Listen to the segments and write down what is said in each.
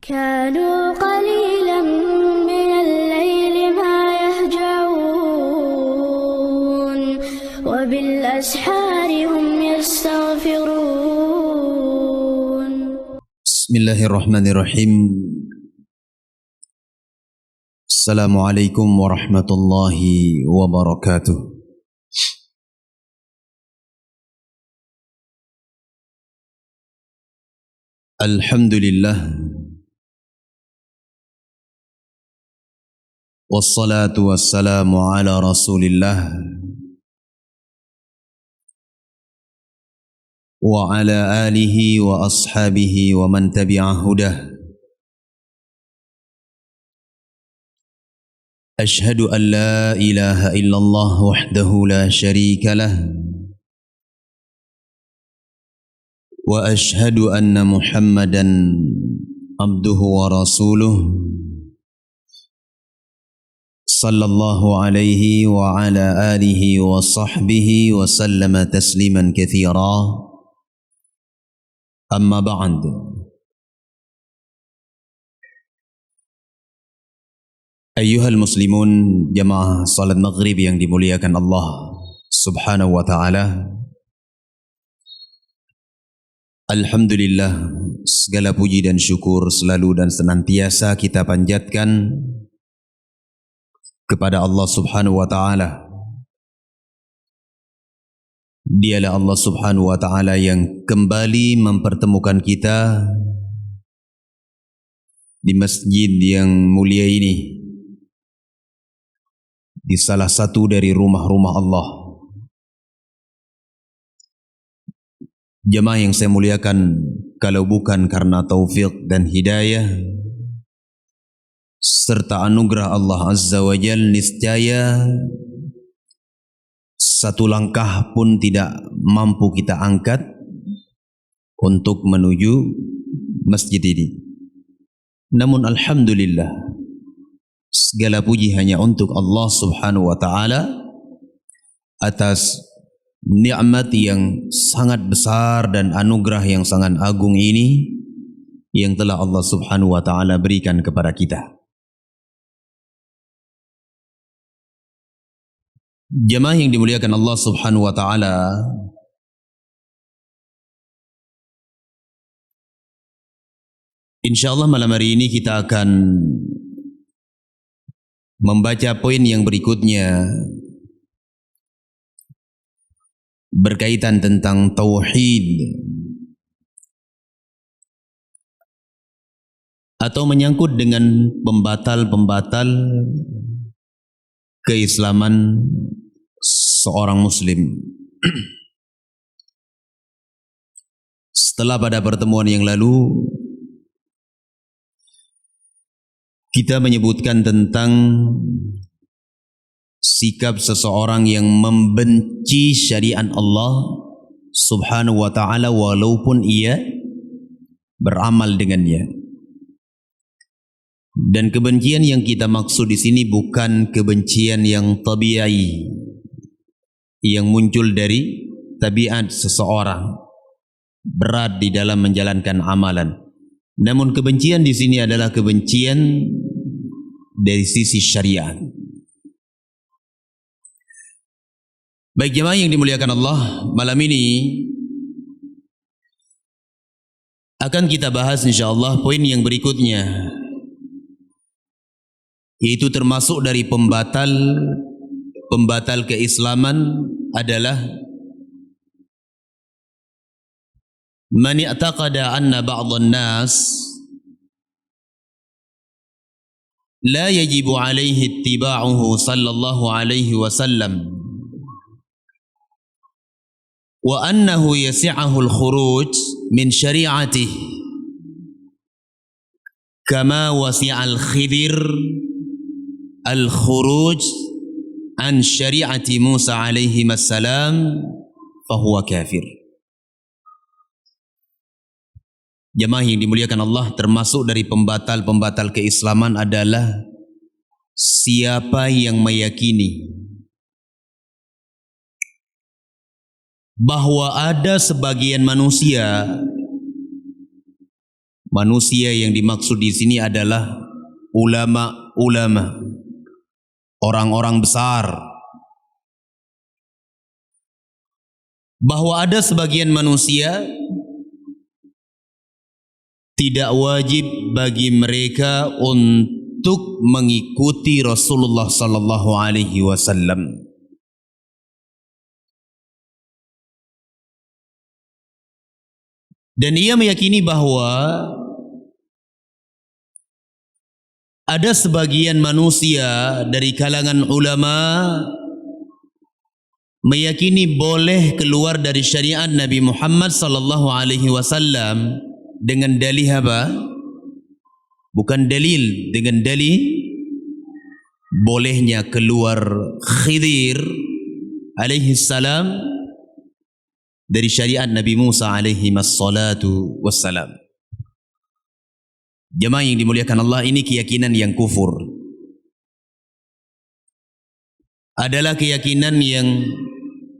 كانوا قليلا من الليل ما يهجعون وبالأسحار هم يستغفرون. بسم الله الرحمن الرحيم. السلام عليكم ورحمة الله وبركاته. الحمد لله والصلاة والسلام على رسول الله وعلى آله وأصحابه ومن تبع هداه. أشهد أن لا إله إلا الله وحده لا شريك له وأشهد أن محمدا عبده ورسوله صلى الله عليه وعلى آله وصحبه وسلم تسليما كثيرا. أما بعد، ayyuhal muslimun, jamaah salat maghrib yang dimuliakan Allah subhanahu wa ta'ala. Alhamdulillah, segala puji dan syukur selalu dan senantiasa kita panjatkan kepada Allah subhanahu wa ta'ala. Dialah Allah subhanahu wa ta'ala yang kembali mempertemukan kita di masjid yang mulia ini, di salah satu dari rumah-rumah Allah. Jemaah yang saya muliakan, kalau bukan karena taufik dan hidayah serta anugerah Allah Azza wa Jalla, niscaya satu langkah pun tidak mampu kita angkat untuk menuju masjid ini. Namun alhamdulillah, segala puji hanya untuk Allah subhanahu wa ta'ala atas nikmat yang sangat besar dan anugerah yang sangat agung ini yang telah Allah subhanahu wa ta'ala berikan kepada kita. Jemaah yang dimuliakan Allah subhanahu wa ta'ala, insyaallah malam hari ini kita akan membaca poin yang berikutnya berkaitan tentang tauhid atau menyangkut dengan pembatal-pembatal keislaman seorang muslim. Setelah pada pertemuan yang lalu kita menyebutkan tentang sikap seseorang yang membenci syariat Allah subhanahu wa ta'ala walaupun ia beramal dengannya. Dan kebencian yang kita maksud di sini bukan kebencian yang tabi'i, yang muncul dari tabiat seseorang berat di dalam menjalankan amalan. Namun kebencian di sini adalah kebencian dari sisi syariat. Baik jemaah yang dimuliakan Allah, malam ini akan kita bahas insyaallah poin yang berikutnya, yaitu termasuk dari pembatal keislaman adalah man i'taqada anna ba'dhan nas la yajibu alaihi ittiba'uhu sallallahu alaihi wasallam wa annahu yasi'ahu al-khuruj min syari'atih kama wasi'al Khidir al-khuruj an syari'ati Musa alaihi assalam fahuwa kafir. Jemaah yang dimuliakan Allah, termasuk dari pembatal keislaman adalah siapa yang meyakini bahwa ada sebagian manusia Manusia yang dimaksud di sini adalah ulama-ulama, orang-orang besar. Bahwa ada sebagian manusia tidak wajib bagi mereka untuk mengikuti Rasulullah sallallahu alaihi wasallam. Dan ia meyakini bahwa ada sebagian manusia dari kalangan ulama meyakini boleh keluar dari syariat Nabi Muhammad sallallahu alaihi wasallam dengan dalih apa? Bukan dalil, dengan dalih bolehnya keluar Khidir alaihi salam dari syariat Nabi Musa alaihi wassalatu wassalam. Jemaah yang dimuliakan Allah, ini keyakinan yang kufur. Adalah keyakinan yang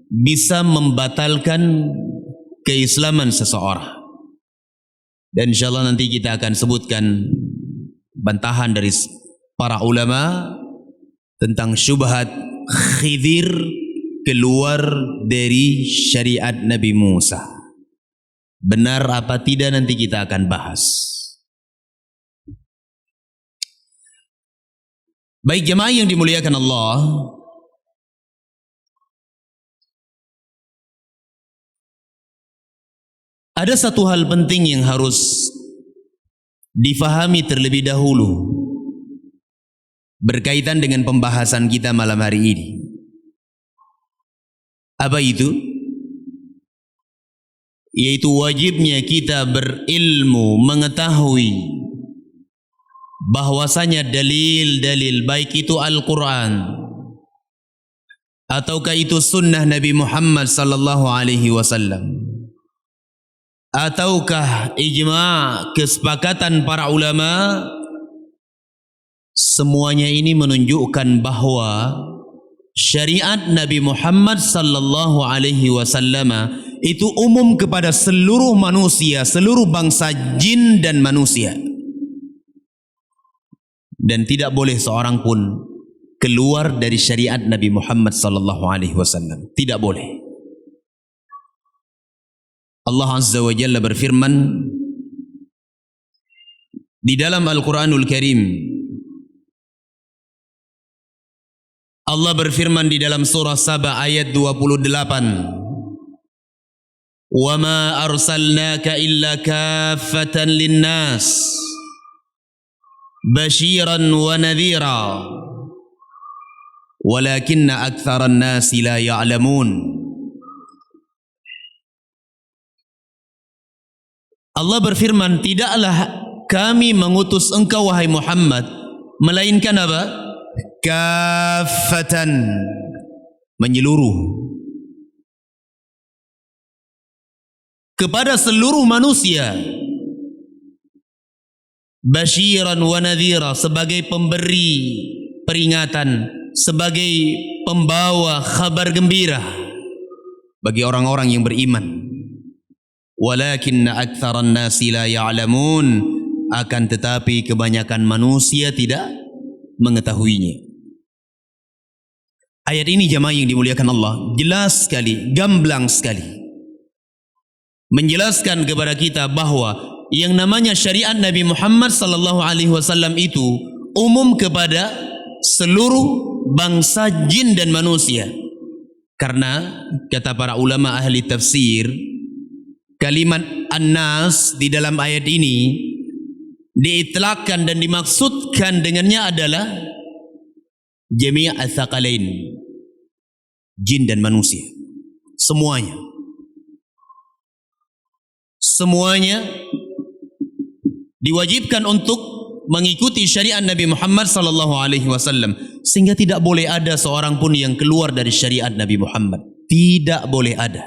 bisa membatalkan keislaman seseorang. Dan insyaAllah nanti kita akan sebutkan bantahan dari para ulama tentang syubhat Khidir keluar dari syariat Nabi Musa. Benar apa tidak nanti kita akan bahas. Baik jemaah yang dimuliakan Allah, ada satu hal penting yang harus difahami terlebih dahulu berkaitan dengan pembahasan kita malam hari ini. Apa itu? Yaitu wajibnya kita berilmu, mengetahui bahwasanya dalil-dalil baik itu Al-Quran ataukah itu sunnah Nabi Muhammad sallallahu alaihi wasallam ataukah ijma' kesepakatan para ulama, semuanya ini menunjukkan bahwa syariat Nabi Muhammad sallallahu alaihi wasallam itu umum kepada seluruh manusia, seluruh bangsa jin dan manusia. Dan tidak boleh seorang pun keluar dari syariat Nabi Muhammad sallallahu alaihi wasallam. Tidak boleh. Allah Azza wa Jalla berfirman di dalam Al-Quranul Karim. Allah berfirman di dalam surah Saba ayat 28. Wa ma arsalnaka illa kaffatan linnas bashiran wa nadhira walakinna aktharan nasi la ya'lamun. Allah berfirman, tidaklah kami mengutus engkau wahai Muhammad melainkan apa? Kaffatan, menyeluruh kepada seluruh manusia. Basyiran wa nadhira, sebagai pemberi peringatan, sebagai pembawa kabar gembira bagi orang-orang yang beriman. Walakinna aktsaran nasi la ya'lamun, akan tetapi kebanyakan manusia tidak mengetahuinya. Ayat ini jemaah yang dimuliakan Allah jelas sekali, gamblang sekali menjelaskan kepada kita bahwa yang namanya syariat Nabi Muhammad sallallahu alaihi wasallam itu umum kepada seluruh bangsa jin dan manusia. Karena kata para ulama ahli tafsir, kalimat an-nas di dalam ayat ini diitlakkan dan dimaksudkan dengannya adalah jami' ats-tsaqalain, jin dan manusia, semuanya diwajibkan untuk mengikuti syariat Nabi Muhammad sallallahu alaihi wasallam, sehingga tidak boleh ada seorang pun yang keluar dari syariat Nabi Muhammad. Tidak boleh ada.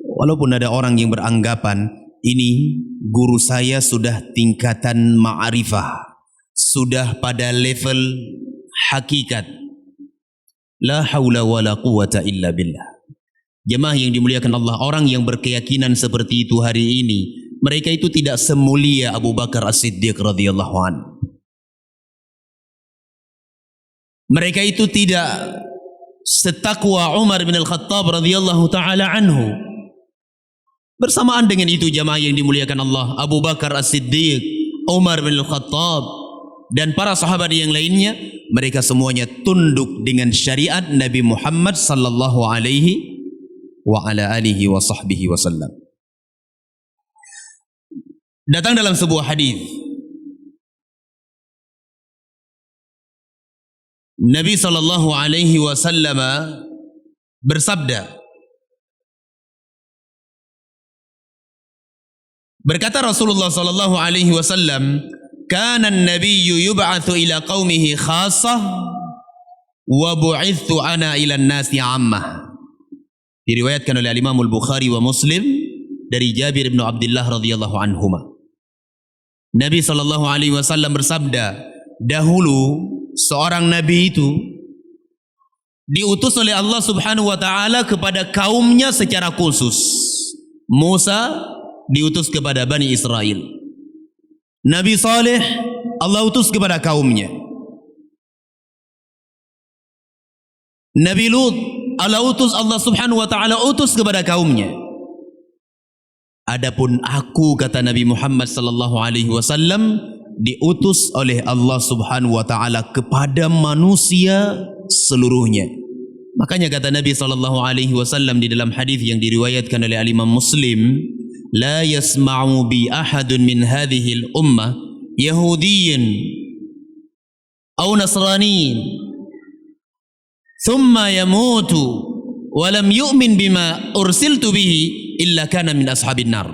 Walaupun ada orang yang beranggapan ini guru saya sudah tingkatan ma'rifah, sudah pada level hakikat. La haula wala quwata illa billah. Jemaah yang dimuliakan Allah, orang yang berkeyakinan seperti itu hari ini mereka itu tidak semulia Abu Bakar As-Siddiq radhiyallahu anhu. Mereka itu tidak setakwa Umar bin Al-Khattab radhiyallahu taala anhu. Bersamaan dengan itu jamaah yang dimuliakan Allah, Abu Bakar As-Siddiq, Umar bin Al-Khattab dan para sahabat yang lainnya, mereka semuanya tunduk dengan syariat Nabi Muhammad sallallahu alaihi wa ala alihi wa sahbihi wasallam. Datang dalam sebuah hadis, Nabi sallallahu alaihi wasallam bersabda, berkata Rasulullah sallallahu alaihi wasallam, "Kana an-nabiyyu yub'atsu ila qaumihi khassah wa bu'itsu ana ila an-nasi 'ammah." Diriwayatkan oleh Imam Al-Bukhari wa Muslim dari Jabir bin Abdullah radhiyallahu anhuma. Nabi sallallahu alaihi wasallam bersabda, dahulu seorang nabi itu diutus oleh Allah Subhanahu wa taala kepada kaumnya secara khusus. Musa diutus kepada Bani Israel. Nabi Saleh Allah utus kepada kaumnya. Nabi Lut Allah Subhanahu wa taala utus kepada kaumnya. Adapun aku, kata Nabi Muhammad sallallahu alaihi wasallam, diutus oleh Allah Subhanahu wa taala kepada manusia seluruhnya. Makanya kata Nabi sallallahu alaihi wasallam di dalam hadis yang diriwayatkan oleh Imam Muslim, la yasma'u bi ahadun min hadhihi al-ummah yahudiyyin aw nasraniyyin thumma yamutu wa lam yu'min bima ursiltu bihi illa kana min ashabin nar.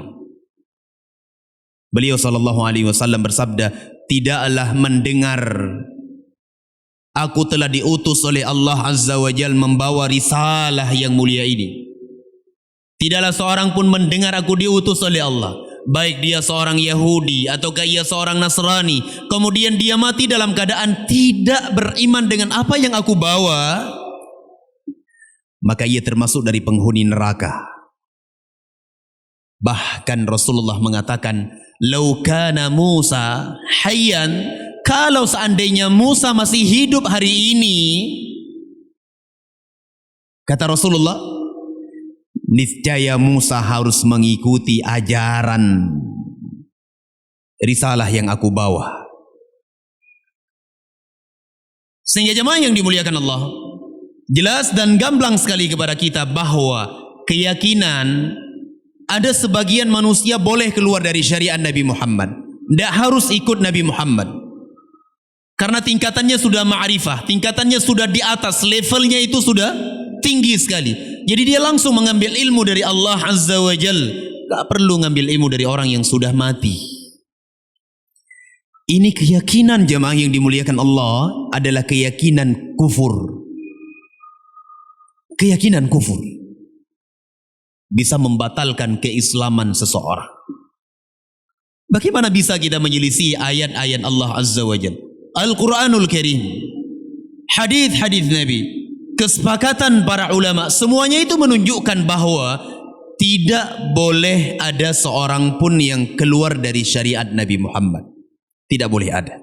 Beliau sallallahu alaihi wasallam bersabda, tidaklah mendengar aku telah diutus oleh Allah Azza wa Jalla membawa risalah yang mulia ini. Tidaklah seorang pun mendengar aku diutus oleh Allah, baik dia seorang Yahudi ataukah ia seorang Nasrani, kemudian dia mati dalam keadaan tidak beriman dengan apa yang aku bawa, maka ia termasuk dari penghuni neraka. Bahkan Rasulullah mengatakan, "Lau kana Musa hayyan," kalau seandainya Musa masih hidup hari ini, kata Rasulullah, niscaya Musa harus mengikuti ajaran risalah yang aku bawa. Sehingga jemaah yang dimuliakan Allah, jelas dan gamblang sekali kepada kita bahwa keyakinan ada sebagian manusia boleh keluar dari syariat Nabi Muhammad, tidak harus ikut Nabi Muhammad, karena tingkatannya sudah ma'rifah, tingkatannya sudah di atas, levelnya itu sudah tinggi sekali. Jadi dia langsung mengambil ilmu dari Allah Azza wa Jal, tak perlu ngambil ilmu dari orang yang sudah mati. Ini keyakinan jemaah yang dimuliakan Allah adalah keyakinan kufur. Keyakinan kufur bisa membatalkan keislaman seseorang. Bagaimana bisa kita menyelisih ayat-ayat Allah Azza wa Jalla, Al-Quranul Karim, hadis-hadis Nabi, kesepakatan para ulama, semuanya itu menunjukkan bahwa tidak boleh ada seorang pun yang keluar dari syariat Nabi Muhammad. Tidak boleh ada.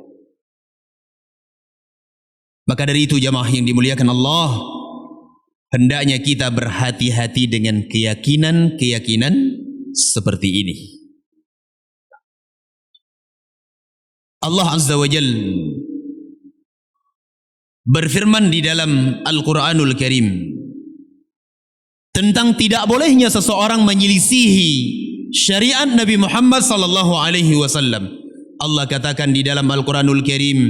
Maka dari itu jamaah yang dimuliakan Allah, hendaknya kita berhati-hati dengan keyakinan-keyakinan seperti ini. Allah Azza wa Jalla berfirman di dalam Al-Quranul Karim tentang tidak bolehnya seseorang menyelisihi syariat Nabi Muhammad sallallahu alaihi wasallam. Allah katakan di dalam Al-Quranul Karim,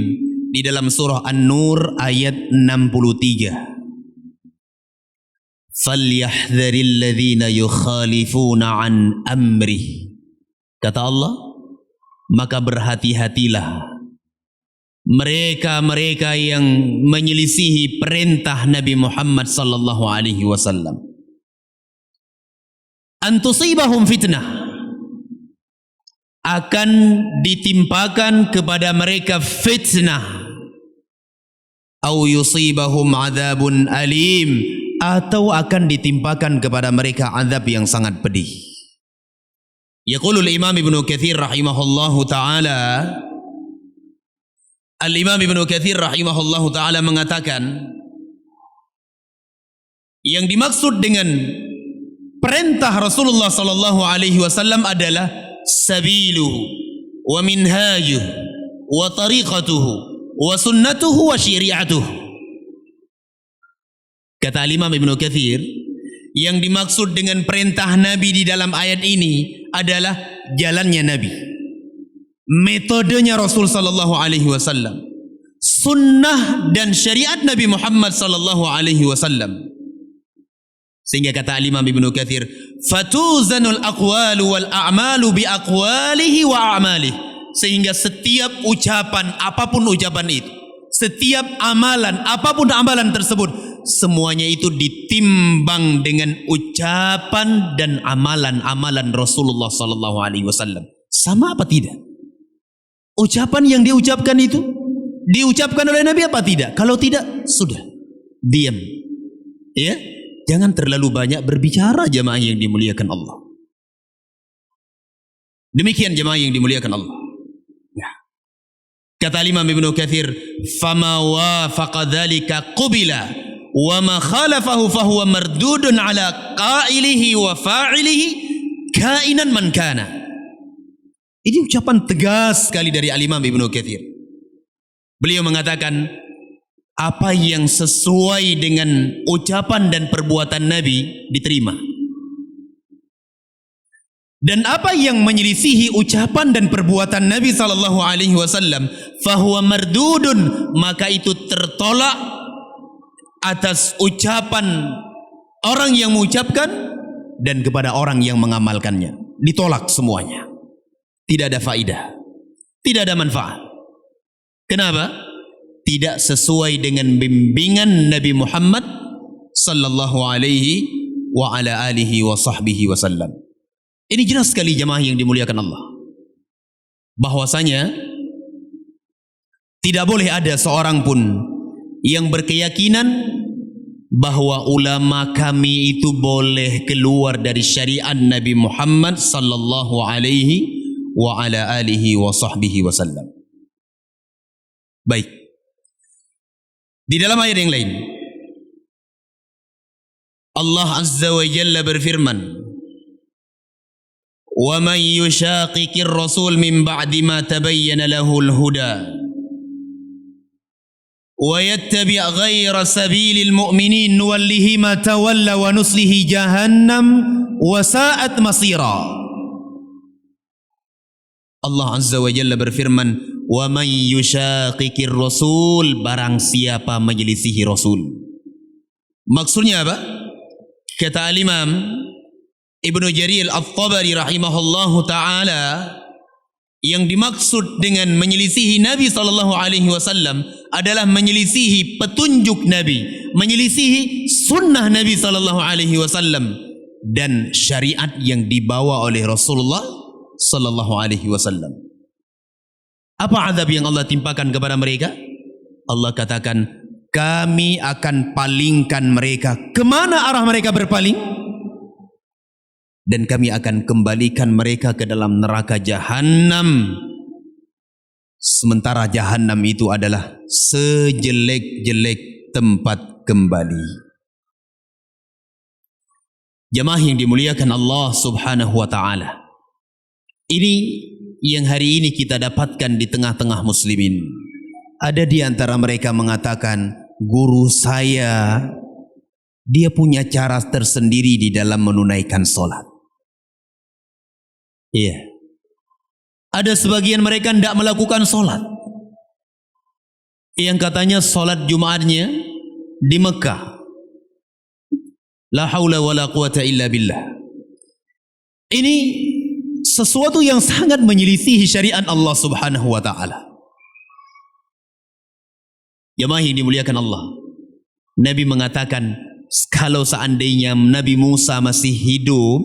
di dalam surah An-Nur ayat 63, "Falyahdharil ladzina yukhalifuna an amrih." Kata Allah, maka berhati-hatilah mereka-mereka yang menyelisihi perintah Nabi Muhammad sallallahu alaihi wasallam. An tusibahum fitnah, akan ditimpakan kepada mereka fitnah, au yusibahum adzabun alim, atau akan ditimpakan kepada mereka azab yang sangat pedih. Yaqulu al-Imam Ibnu Katsir rahimahullahu taala, Al-Imam Ibnu Katsir rahimahullahu taala mengatakan, yang dimaksud dengan perintah Rasulullah sallallahu alaihi wasallam adalah sabiluhu wa minhajuhu wa tariqatuhu wa sunnatuhu wa syari'atuhu. Kata Imam Ibnu Katsir, yang dimaksud dengan perintah Nabi di dalam ayat ini adalah jalannya Nabi, metodenya Rasul sallallahu alaihi wasallam, sunnah dan syariat Nabi Muhammad sallallahu alaihi wasallam. Sehingga kata Imam Ibnu Katsir, fatuzanul aqwalu wal a'malu bi aqwalihi wa a'malihi, sehingga setiap ucapan, apapun ucapan itu, setiap amalan, apapun amalan tersebut, semuanya itu ditimbang dengan ucapan dan amalan-amalan Rasulullah sallallahu alaihi wasallam. Sama apa tidak? Ucapan yang diucapkan itu diucapkan oleh Nabi apa tidak? Kalau tidak, sudah diam. Ya, jangan terlalu banyak berbicara, jemaah yang dimuliakan Allah. Demikian jemaah yang dimuliakan Allah. Ya. Kata Imam Ibnu Katsir, fama wafaqa dzalika qubila wa ma khalafahu fahuwa mardudun ala qailihi wa fa'ilihi kainan man kana. Ini ucapan tegas sekali dari Al-Imam Ibnu Katsir. Beliau mengatakan, apa yang sesuai dengan ucapan dan perbuatan Nabi diterima, dan apa yang menyelisihi ucapan dan perbuatan Nabi sallallahu alaihi wasallam fahuwa mardudun, maka itu tertolak atas ucapan orang yang mengucapkan dan kepada orang yang mengamalkannya. Ditolak semuanya. Tidak ada faidah, tidak ada manfaat. Kenapa? Tidak sesuai dengan bimbingan Nabi Muhammad sallallahu alaihi wa ala alihi wa sahbihi wasallam. Ini jelas sekali jemaah yang dimuliakan Allah, bahwasanya tidak boleh ada seorang pun yang berkeyakinan bahwa ulama kami itu boleh keluar dari syariat Nabi Muhammad sallallahu alaihi wa ala alihi wa sahbihi wasallam. Baik. Di dalam ayat yang lain, Allah Azza wa Jalla berfirman, "Wa man yushaqiqir rasul min ba'di ma tabayyana lahul huda وَيَتَّبِعْ غَيْرَ سَبِيلِ الْمُؤْمِنِينَ نُوَلِّهِ مَا تَوَلَّى وَنُصْلِهِ جَهَنَّمَ وَسَاءَتْ مَصِيرًا." Allah Azza wa Jalla berfirman, وَمَنْ يُشَاقِقِ الرَّسُولِ, barang siapa menyelisihi Rasul. Maksudnya apa? Kata Al-Imam Ibnu Jarir At-Tabari rahimahullahu ta'ala, yang dimaksud dengan menyelisihi Nabi sallallahu alaihi wasallam adalah menyelisihi petunjuk Nabi, menyelisihi sunnah Nabi sallallahu alaihi wasallam dan syariat yang dibawa oleh Rasulullah sallallahu alaihi wasallam. Apa azab yang Allah timpakan kepada mereka? Allah katakan, kami akan palingkan mereka. Kemana arah mereka berpaling? Dan kami akan kembalikan mereka ke dalam neraka Jahannam. Sementara Jahannam itu adalah sejelek-jelek tempat kembali. Jemaah yang dimuliakan Allah subhanahu wa ta'ala, ini yang hari ini kita dapatkan di tengah-tengah muslimin. Ada di antara mereka mengatakan, guru saya, dia punya cara tersendiri di dalam menunaikan solat. Iya. Ada sebagian mereka tidak melakukan solat, yang katanya solat Jumatnya di Mekah. La haula wa la quwata illa billah. Ini sesuatu yang sangat menyelisihi syariat Allah subhanahu wa ta'ala. Jemaah yang dimuliakan Allah, Nabi mengatakan, kalau seandainya Nabi Musa masih hidup,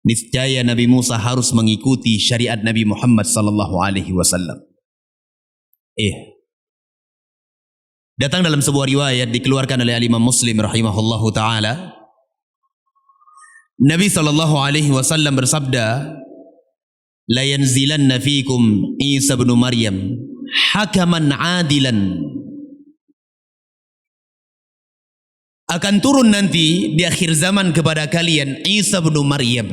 niscaya Nabi Musa harus mengikuti syariat Nabi Muhammad sallallahu alaihi wasallam. Datang dalam sebuah riwayat dikeluarkan oleh Imam Muslim rahimahullahu taala, Nabi SAW bersabda, la yanzilanna fikum Isa bin Maryam hakaman adilan. Akan turun nanti di akhir zaman kepada kalian Isa bin Maryam.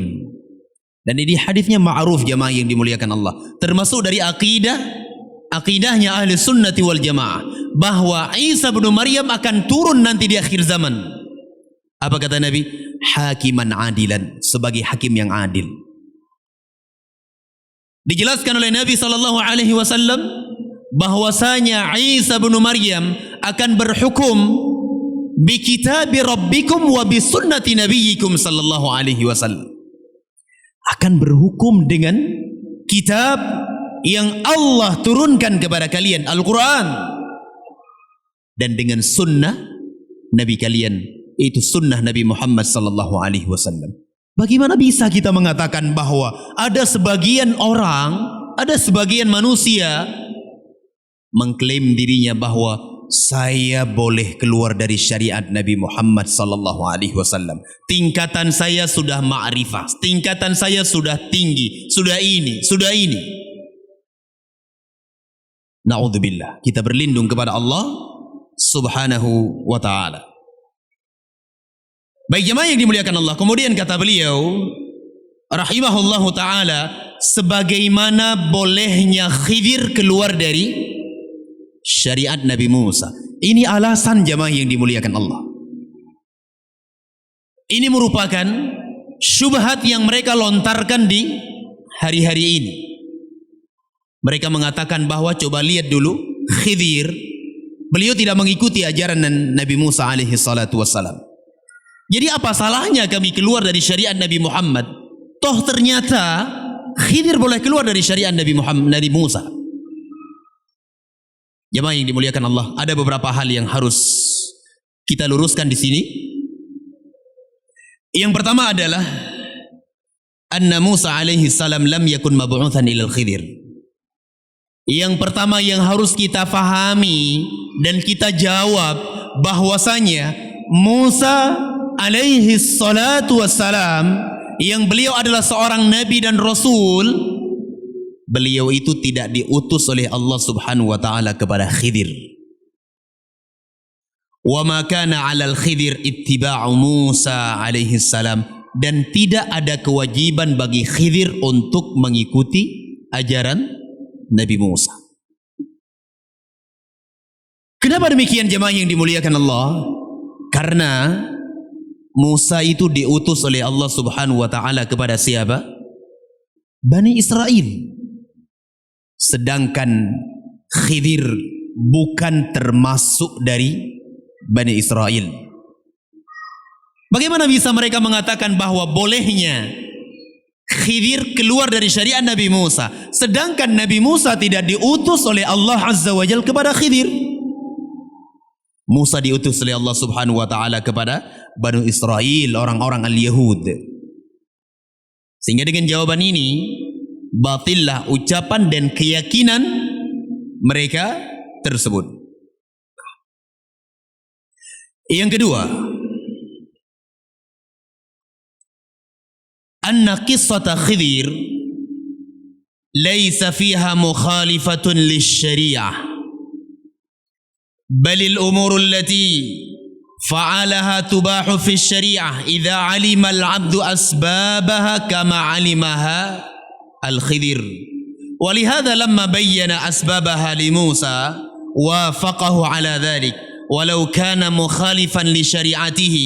Dan ini hadisnya ma'ruf jamaah yang dimuliakan Allah. Termasuk dari akidahnya ahli sunnati wal jamaah, bahwa Isa bin Maryam akan turun nanti di akhir zaman. Apa kata Nabi? Hakiman adilan, sebagai hakim yang adil. Dijelaskan oleh Nabi SAW bahwasanya Isa bin Maryam akan berhukum bi kitabi rabbikum wa bi sunnati nabiyyikum sallallahu alaihi wasallam. Akan berhukum dengan kitab yang Allah turunkan kepada kalian, Al-Quran, dan dengan sunnah Nabi kalian, itu sunnah Nabi Muhammad sallallahu alaihi wasallam. Bagaimana bisa kita mengatakan bahwa ada sebagian orang, ada sebagian manusia mengklaim dirinya bahwa saya boleh keluar dari syariat Nabi Muhammad sallallahu alaihi wasallam. Tingkatan saya sudah ma'rifah, tingkatan saya sudah tinggi, sudah ini. Na'udzubillah. Kita berlindung kepada Allah Subhanahu wa ta'ala. Baik jemaah yang dimuliakan Allah, kemudian kata beliau rahimahullahu ta'ala, sebagaimana bolehnya Khidir keluar dari syariat Nabi Musa. Ini alasan jemaah yang dimuliakan Allah. Ini merupakan syubhat yang mereka lontarkan di hari-hari ini. Mereka mengatakan bahwa coba lihat dulu Khidir, beliau tidak mengikuti ajaran Nabi Musa alaihi salatu wassalam. Jadi apa salahnya kami keluar dari syariat Nabi Muhammad? Toh ternyata Khidir boleh keluar dari syariat Nabi Musa. Jemaah yang dimuliakan Allah, ada beberapa hal yang harus kita luruskan di sini. Yang pertama adalah anna Musa alaihi salam lam yakun mab'utsan ila al-Khidir. Yang pertama yang harus kita fahami dan kita jawab bahwasanya Musa alaihi salatu wassalam, yang beliau adalah seorang nabi dan rasul, beliau itu tidak diutus oleh Allah Subhanahu wa taala kepada Khidir. Wa ma kana 'alal Khidir ittiba'u Musa alaihi salam, dan tidak ada kewajiban bagi Khidir untuk mengikuti ajaran Nabi Musa. Kenapa demikian jemaah yang dimuliakan Allah? Karena Musa itu diutus oleh Allah Subhanahu wa taala kepada siapa? Bani Israel. Sedangkan Khidir bukan termasuk dari Bani Israel. Bagaimana bisa mereka mengatakan bahwa bolehnya Khidir keluar dari syariat Nabi Musa, sedangkan Nabi Musa tidak diutus oleh Allah Azza wa Jalla kepada Khidir? Musa diutus oleh Allah Subhanahu wa taala kepada Bani Israel, orang-orang al-Yahud. Sehingga dengan jawaban ini batillah ucapan dan keyakinan mereka tersebut. Yang kedua, anna qissata Khidir laysa fiha mukhalifatun lisyari'ah, bal al-umur allati fa'alaha tubahu fi syari'ah idza 'alima al-'abdu asbabaha kama 'alimaha al-Khidir. ولهذا لما بين أسبابها لموسى وافقه على ذلك ولو كان مخالفا لشريعته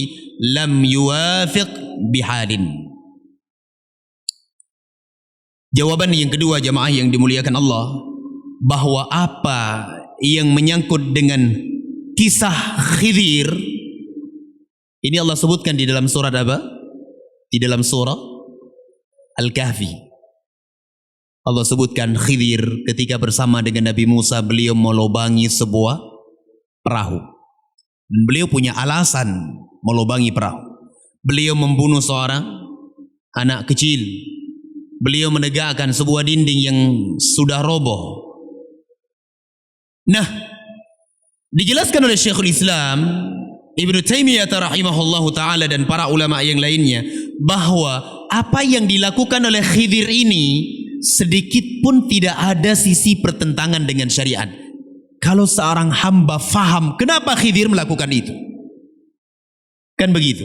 لم يوافق بحال. Jawaban yang kedua jemaah yang dimuliakan Allah, bahwa apa yang menyangkut dengan kisah Khidir ini Allah sebutkan di dalam surat apa? Di dalam surah Al-Kahfi. Allah sebutkan Khidir ketika bersama dengan Nabi Musa, beliau melobangi sebuah perahu. Beliau punya alasan melobangi perahu. Beliau membunuh seorang anak kecil. Beliau menegakkan sebuah dinding yang sudah roboh. Nah, dijelaskan oleh Syekhul Islam Ibnu Taimiyah rahimahullahu ta'ala dan para ulama yang lainnya, bahwa apa yang dilakukan oleh Khidir ini sedikit pun tidak ada sisi pertentangan dengan syariat. Kalau seorang hamba faham kenapa Khidir melakukan itu, kan begitu.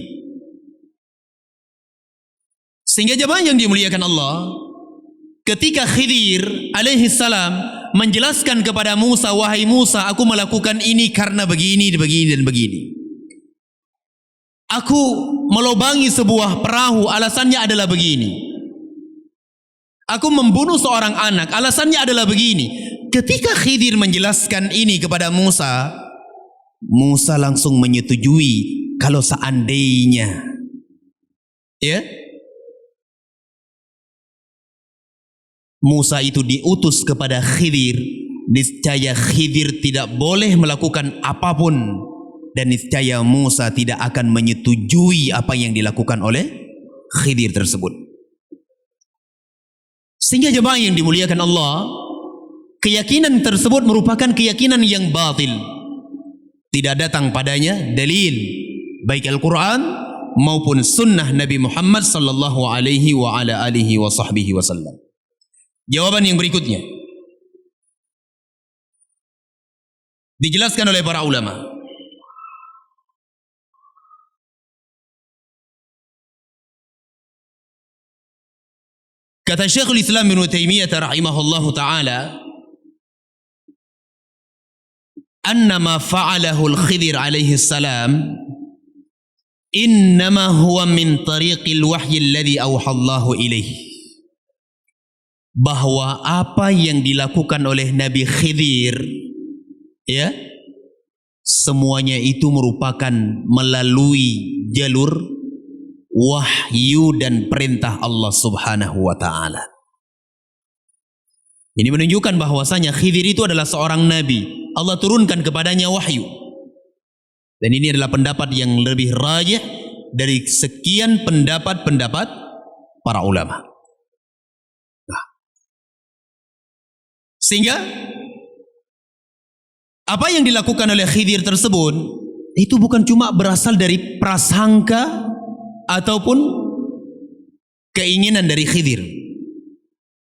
Sehingga jemaah yang dimuliakan Allah, ketika Khidir alaihi salam menjelaskan kepada Musa, wahai Musa, aku melakukan ini karena begini, begini dan begini. Aku melobangi sebuah perahu, alasannya adalah begini. Aku membunuh seorang anak, alasannya adalah begini. Ketika Khidir menjelaskan ini kepada Musa, Musa langsung menyetujui kalau seandainya, ya, Musa itu diutus kepada Khidir, niscaya Khidir tidak boleh melakukan apapun, dan niscaya Musa tidak akan menyetujui apa yang dilakukan oleh Khidir tersebut. Sehingga jemaah yang dimuliakan Allah, keyakinan tersebut merupakan keyakinan yang batil. Tidak datang padanya dalil, baik Al-Quran maupun sunnah Nabi Muhammad sallallahu alaihi wa ala alihi wa sahbihi wasallam. Jawaban yang berikutnya dijelaskan oleh para ulama. Kata Syekhul Islam Ibnu Taimiyah rahimahullahu taala, anna ma fa'alahu al-Khidir alaihi salam innama huwa min tariqil wahyi alladhi awha Allahu ilaihi. Bahwa apa yang dilakukan oleh Nabi Khidir, ya, semuanya itu merupakan melalui jalur wahyu dan perintah Allah subhanahu wa ta'ala. Ini menunjukkan bahwasanya Khidir itu adalah seorang nabi. Allah turunkan kepadanya wahyu. Dan ini adalah pendapat yang lebih rajih dari sekian pendapat-pendapat para ulama. Nah, sehingga apa yang dilakukan oleh Khidir tersebut itu bukan cuma berasal dari prasangka ataupun keinginan dari Khidir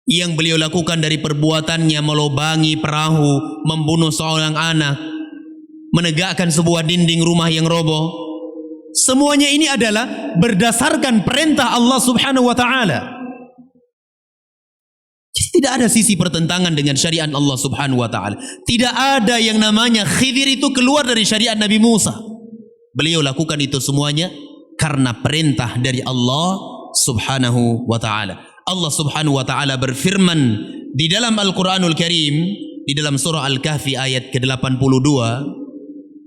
yang beliau lakukan dari perbuatannya melobangi perahu, membunuh seorang anak, menegakkan sebuah dinding rumah yang roboh. Semuanya ini adalah berdasarkan perintah Allah subhanahu wa ta'ala. Jadi tidak ada sisi pertentangan dengan syariat Allah subhanahu wa ta'ala. Tidak ada yang namanya Khidir itu keluar dari syariat Nabi Musa. Beliau lakukan itu semuanya karena perintah dari Allah subhanahu wa ta'ala. Allah subhanahu wa ta'ala berfirman di dalam Al-Quranul Karim, di dalam surah Al-Kahfi ayat ke-82,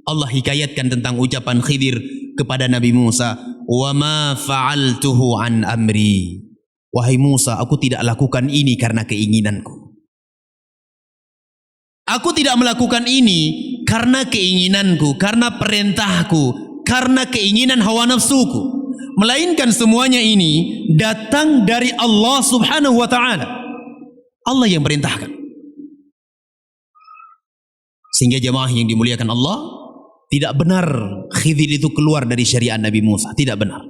Allah hikayatkan tentang ucapan Khidir kepada Nabi Musa, wa ma fa'altuhu an amri. Wahai Musa, aku tidak lakukan ini karena keinginanku. Aku tidak melakukan ini karena keinginanku, karena perintahku, karena keinginan hawa nafsuku, melainkan semuanya ini datang dari Allah subhanahu wa ta'ala. Allah yang perintahkan. Sehingga jemaah yang dimuliakan Allah, tidak benar Khidir itu keluar dari syariat Nabi Musa. Tidak benar.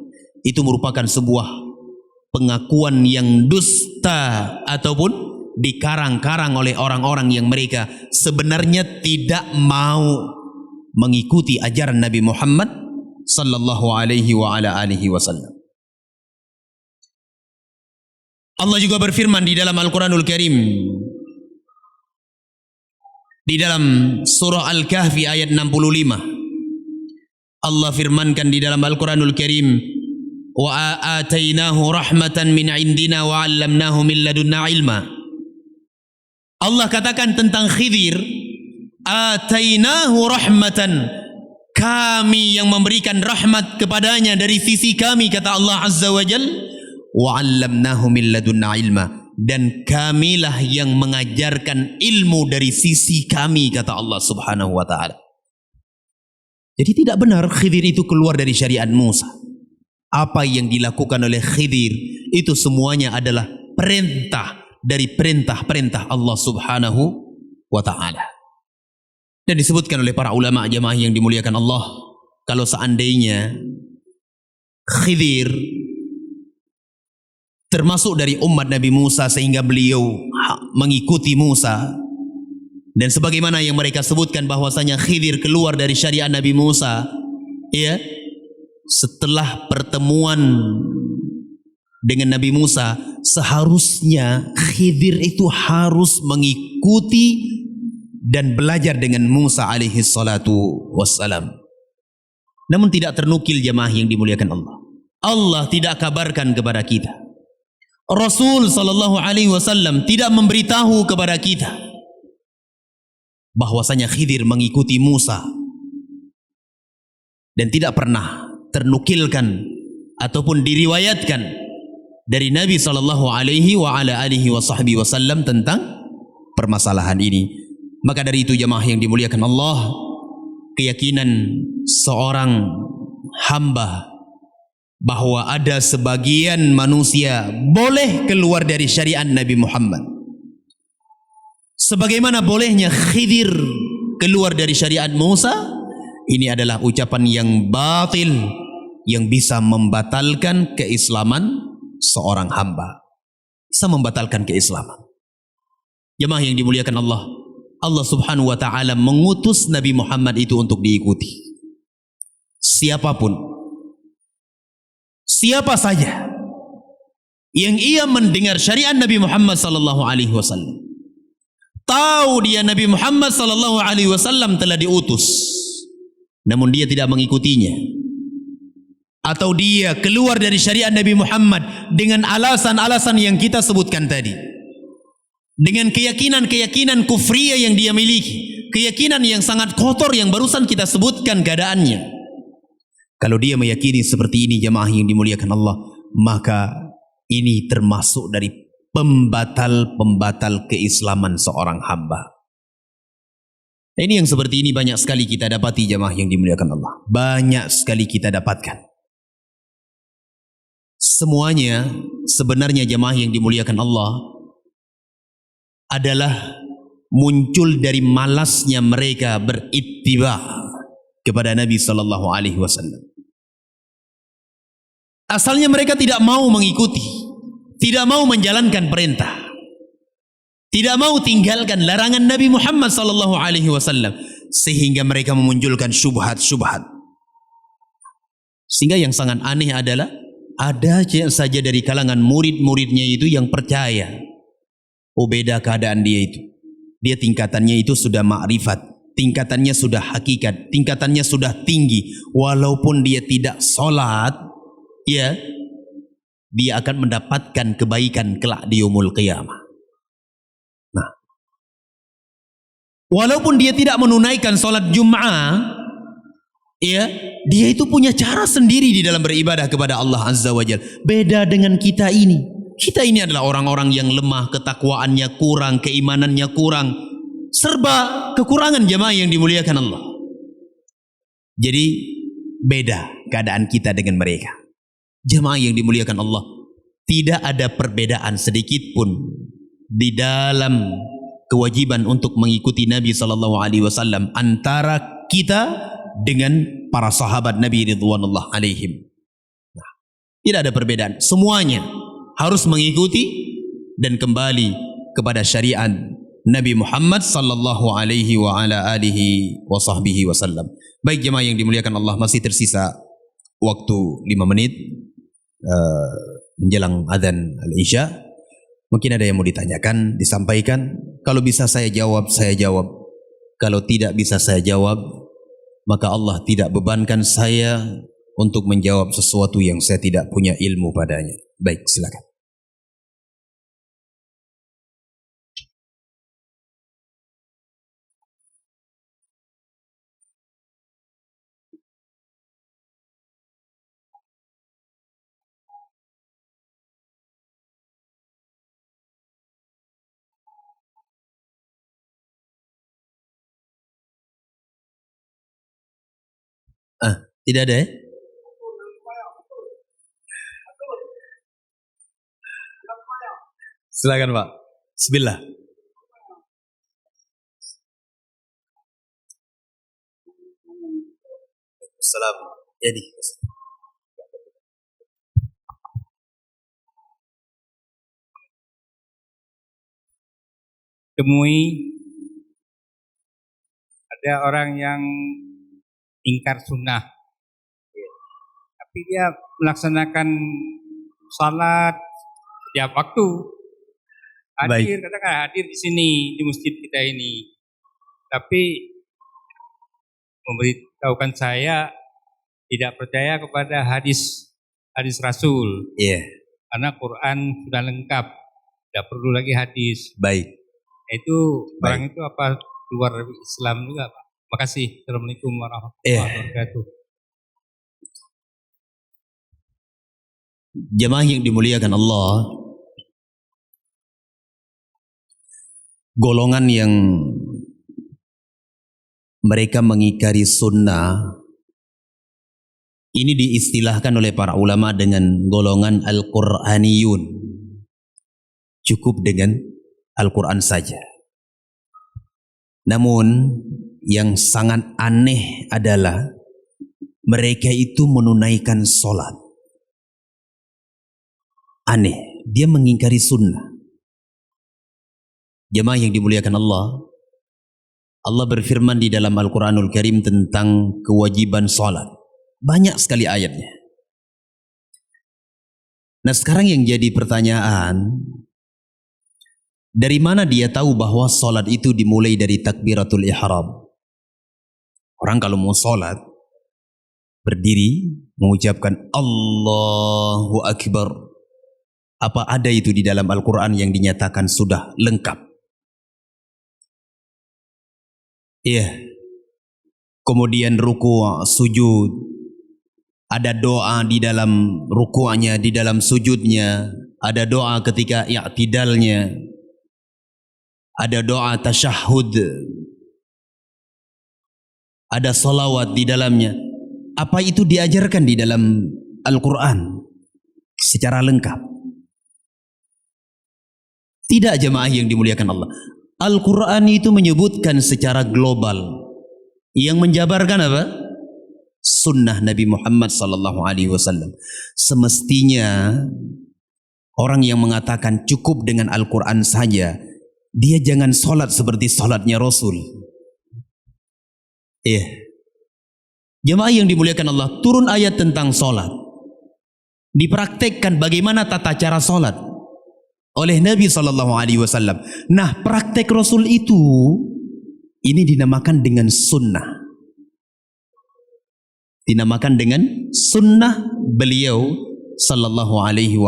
Itu merupakan sebuah pengakuan yang dusta ataupun dikarang-karang oleh orang-orang yang mereka sebenarnya tidak mau mengikuti ajaran Nabi Muhammad sallallahu alaihi wa ala alihi wasallam. Allah juga berfirman di dalam Al-Quranul Karim, di dalam surah Al-Kahfi ayat 65. Allah firmankan di dalam Al-Quranul Karim, wa atainahu rahmatan min indina wa 'allamnahu min ladunna ilma. Allah katakan tentang Khidir, atainahu rahmatan, kami yang memberikan rahmat kepadanya dari sisi kami, kata Allah Azza wa Jal, wa 'allamnahu min ladunna ilma, dan kamilah yang mengajarkan ilmu dari sisi kami, kata Allah Subhanahu wa ta'ala. Jadi tidak benar Khidir itu keluar dari syariat Musa. Apa yang dilakukan oleh Khidir itu semuanya adalah perintah dari perintah-perintah Allah Subhanahu wa ta'ala. Dan disebutkan oleh para ulama jamaah yang dimuliakan Allah, kalau seandainya Khidir termasuk dari umat Nabi Musa sehingga beliau mengikuti Musa, dan sebagaimana yang mereka sebutkan bahwasanya Khidir keluar dari syariat Nabi Musa, ya, setelah pertemuan dengan Nabi Musa, seharusnya Khidir itu harus mengikuti dan belajar dengan Musa alaihi salatu wassalam. Namun tidak ternukil jamaah yang dimuliakan Allah. Allah tidak kabarkan kepada kita. Rasul sallallahu alaihi wasallam tidak memberitahu kepada kita bahwasanya Khidir mengikuti Musa, dan tidak pernah ternukilkan ataupun diriwayatkan dari Nabi sallallahu alaihi wa ala alihi wasallam tentang permasalahan ini. Maka dari itu jamaah yang dimuliakan Allah, keyakinan seorang hamba bahwa ada sebagian manusia boleh keluar dari syariat Nabi Muhammad, sebagaimana bolehnya Khidir keluar dari syariat Musa, ini adalah ucapan yang batil yang bisa membatalkan keislaman seorang hamba, bisa membatalkan keislaman. Jemaah yang dimuliakan Allah, Allah subhanahu wa ta'ala mengutus Nabi Muhammad itu untuk diikuti. Siapapun, siapa saja yang ia mendengar syariat Nabi Muhammad sallallahu alaihi wasallam, tahu dia Nabi Muhammad sallallahu alaihi wasallam telah diutus, namun dia tidak mengikutinya, atau dia keluar dari syariat Nabi Muhammad dengan alasan-alasan yang kita sebutkan tadi, dengan keyakinan-keyakinan kufriyah yang dia miliki, keyakinan yang sangat kotor yang barusan kita sebutkan keadaannya. Kalau dia meyakini seperti ini jemaah yang dimuliakan Allah, maka ini termasuk dari pembatal-pembatal keislaman seorang hamba. Ini yang seperti ini banyak sekali kita dapati jemaah yang dimuliakan Allah. Banyak sekali kita dapatkan. Semuanya sebenarnya jemaah yang dimuliakan Allah adalah muncul dari malasnya mereka berittiba kepada Nabi sallallahu alaihi wasallam. Asalnya mereka tidak mau mengikuti, tidak mau menjalankan perintah, tidak mau tinggalkan larangan Nabi Muhammad sallallahu alaihi wasallam, sehingga mereka memunculkan syubhat-syubhat. Sehingga yang sangat aneh adalah ada saja dari kalangan murid-muridnya itu yang percaya. Oh, beda keadaan dia itu. Dia tingkatannya itu sudah ma'rifat, tingkatannya sudah hakikat, tingkatannya sudah tinggi. Walaupun dia tidak sholat, ya, dia akan mendapatkan kebaikan kelak di yaumul qiyamah. Nah, walaupun dia tidak menunaikan sholat Jum'ah, ya, dia itu punya cara sendiri di dalam beribadah kepada Allah Azza wa Jalla. Beda dengan kita ini. Kita ini adalah orang-orang yang lemah, ketakwaannya kurang, keimanannya kurang, serba kekurangan jemaah yang dimuliakan Allah. Jadi beda keadaan kita dengan mereka. Jemaah yang dimuliakan Allah, tidak ada perbedaan sedikit pun di dalam kewajiban untuk mengikuti Nabi sallallahu alaihi wasallam antara kita dengan para sahabat Nabi ridwanullah alaihim. Nah, tidak ada perbedaan, semuanya harus mengikuti dan kembali kepada syariat Nabi Muhammad sallallahu alaihi wa ala alihi wa sahbihi wasallam. Baik jemaah yang dimuliakan Allah, masih tersisa waktu 5 menit menjelang azan al-Isya. Mungkin ada yang mau ditanyakan, disampaikan. Kalau bisa saya jawab, saya jawab. Kalau tidak bisa saya jawab, maka Allah tidak bebankan saya untuk menjawab sesuatu yang saya tidak punya ilmu padanya. Baik, silakan. Tidak ada ya? Silakan Pak. Bismillah. Salam. Jadi temui ada orang yang ingkar sunnah, tapi dia melaksanakan salat setiap waktu. Hadir, katakan hadir di sini di masjid kita ini, tapi memberitahukan saya tidak percaya kepada hadis Rasul. Iya. Karena Quran sudah lengkap, tidak perlu lagi hadis. Baik. Itu orang itu apa keluar dari Islam juga, Pak? Makasih. Assalamualaikum warahmatullahi wabarakatuh. Jemaah yang dimuliakan Allah, golongan yang mereka mengingkari sunnah ini diistilahkan oleh para ulama dengan golongan Al-Quraniyun. Cukup dengan Al-Quran saja. Namun yang sangat aneh adalah mereka itu menunaikan sholat. Aneh, dia mengingkari sunnah. Jemaah yang dimuliakan Allah, Allah berfirman di dalam Al-Quranul Karim tentang kewajiban sholat. Banyak sekali ayatnya. Nah sekarang yang jadi pertanyaan, dari mana dia tahu bahwa sholat itu dimulai dari takbiratul ihram? Orang kalau mau sholat, berdiri, mengucapkan Allahu Akbar. Apa ada itu di dalam Al-Quran yang dinyatakan sudah lengkap? Iya. Kemudian ruku', sujud. Ada doa di dalam ruku'nya, di dalam sujudnya. Ada doa ketika i'tidalnya. Ada doa tasyahud. Ada salawat di dalamnya. Apa itu diajarkan di dalam Al-Quran secara lengkap? Tidak, jemaah yang dimuliakan Allah. Al-Quran itu menyebutkan secara global. Yang menjabarkan apa? Sunnah Nabi Muhammad SAW. Semestinya orang yang mengatakan cukup dengan Al-Quran saja, dia jangan sholat seperti sholatnya Rasul. Iya. Jemaah yang dimuliakan Allah, turun ayat tentang sholat. Dipraktekkan bagaimana tata cara sholat oleh Nabi SAW. Nah, praktek Rasul itu ini dinamakan dengan sunnah. Dinamakan dengan sunnah beliau sallallahu alaihi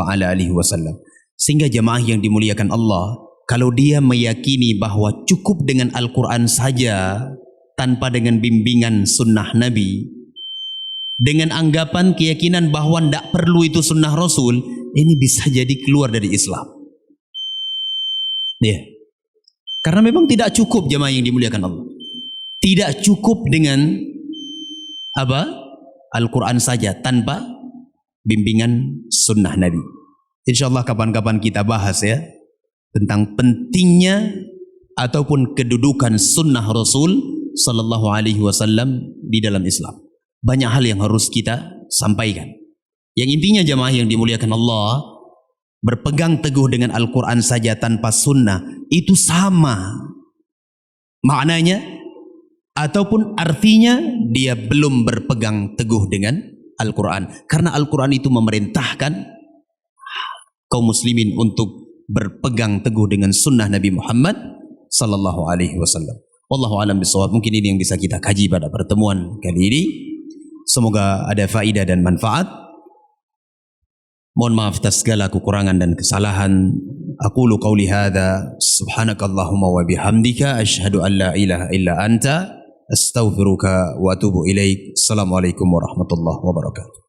wasallam. Sehingga jemaah yang dimuliakan Allah, kalau dia meyakini bahwa cukup dengan Al-Quran saja tanpa dengan bimbingan sunnah Nabi, dengan anggapan keyakinan bahwa tidak perlu itu sunnah Rasul, ini bisa jadi keluar dari Islam. Ya. Karena memang tidak cukup, jemaah yang dimuliakan Allah. Tidak cukup dengan apa? Al-Quran saja tanpa bimbingan sunnah Nabi. InsyaAllah kapan-kapan kita bahas ya tentang pentingnya ataupun kedudukan sunnah Rasul sallallahu alaihi wasallam di dalam Islam. Banyak hal yang harus kita sampaikan. Yang intinya jemaah yang dimuliakan Allah, berpegang teguh dengan Al-Quran saja tanpa sunnah itu sama maknanya ataupun artinya dia belum berpegang teguh dengan Al-Quran. Karena Al-Quran itu memerintahkan kaum muslimin untuk berpegang teguh dengan sunnah Nabi Muhammad sallallahu alaihi wasallam. Wallahu a'lam bishawab. Mungkin ini yang bisa kita kaji pada pertemuan kali ini. Semoga ada faedah dan manfaat. Mohon maaf atas segala kekurangan dan kesalahan. Aqulu qawli hadza subhanakallahumma wa bihamdika asyhadu an la ilaha illa anta astaghfiruka wa atubu ilaik. Assalamualaikum warahmatullahi wabarakatuh.